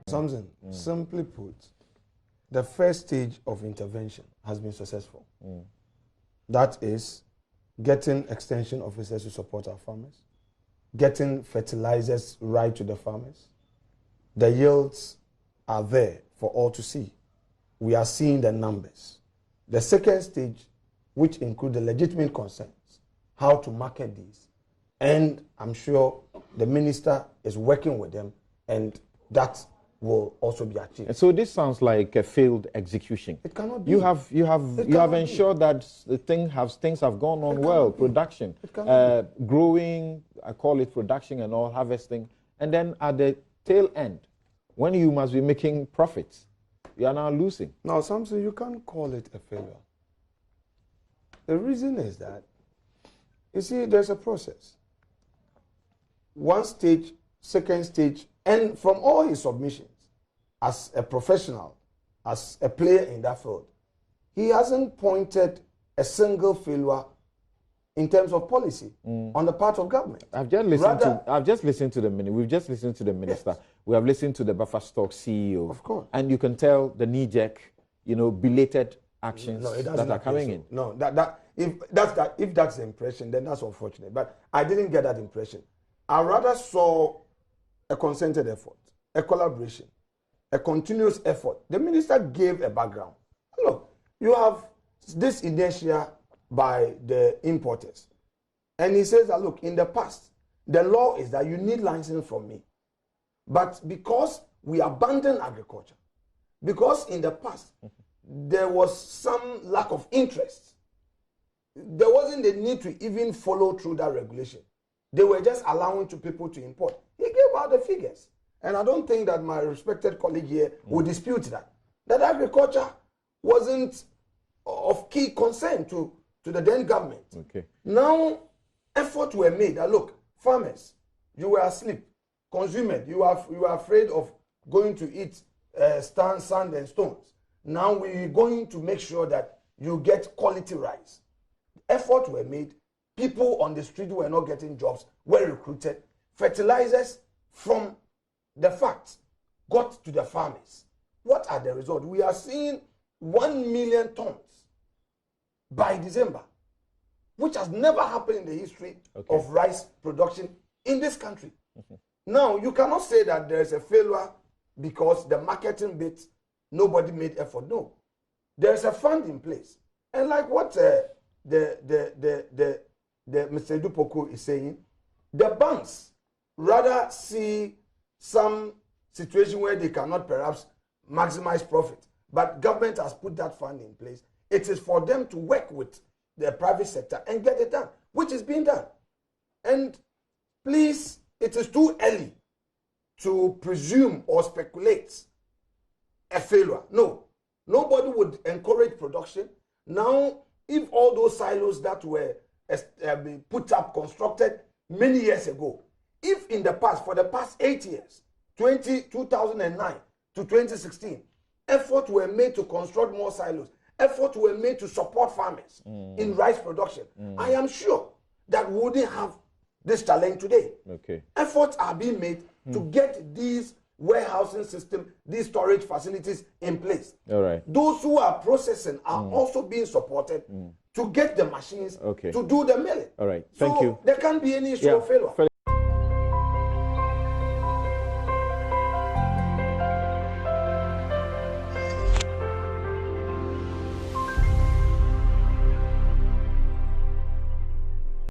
Something, simply put, the first stage of intervention has been successful. That is getting extension officers to support our farmers, getting fertilizers right to the farmers. The yields are there for all to see. We are seeing the numbers. The second stage, which include the legitimate concerns, how to market these. And I'm sure the minister is working with them, and that will also be achieved. So this sounds like a failed execution. It cannot be. You have ensured that things have gone on well. Production, growing, I call it production and all, harvesting, and then at the tail end, when you must be making profits, you are now losing. Now, Samson, you can't call it a failure. The reason is that, you see, there's a process. One stage, second stage, and from all his submissions, as a professional, as a player in that field, he hasn't pointed a single failure in terms of policy on the part of government. I've just listened to the minister. We've just listened to the minister. Yes. We have listened to the buffer stock CEO. Of course. And you can tell the knee-jerk, belated actions that are coming in. No, if that's the impression, then that's unfortunate. But I didn't get that impression. I rather saw a concerted effort, a collaboration, a continuous effort. The minister gave a background. Look, you have this inertia by the importers. And he says that, look, in the past, the law is that you need license from me. But because we abandoned agriculture, because in the past, there was some lack of interest, there wasn't the need to even follow through that regulation. They were just allowing people to import. He gave out the figures. And I don't think that my respected colleague here would dispute that. That agriculture wasn't of key concern to the then government. Okay. Now, efforts were made that, look, farmers, you were asleep. Consumers, you are afraid of going to eat sand and stones. Now we're going to make sure that you get quality rice. Efforts were made. People on the street were not getting jobs, were recruited. Fertilizers from the facts got to the farmers. What are the results? We are seeing 1 million tons by December, which has never happened in the history of rice production in this country. Now, you cannot say that there is a failure because the marketing bit, nobody made effort. No. There is a fund in place. And like what Mr. Dupoko is saying, the banks rather see some situation where they cannot perhaps maximize profit. But government has put that fund in place. It is for them to work with the private sector and get it done, which is being done. And please, it is too early to presume or speculate a failure. No, nobody would encourage production. Now, if all those silos that were put up, constructed many years ago, if in the past, for the past 8 years, 2009 to 2016, efforts were made to construct more silos, efforts were made to support farmers in rice production, I am sure that we wouldn't have this challenge today. Okay. Efforts are being made to get these warehousing system, these storage facilities in place. All right. Those who are processing are also being supported to get the machines to do the milling. All right. Thank you. There can't be any issue of failure.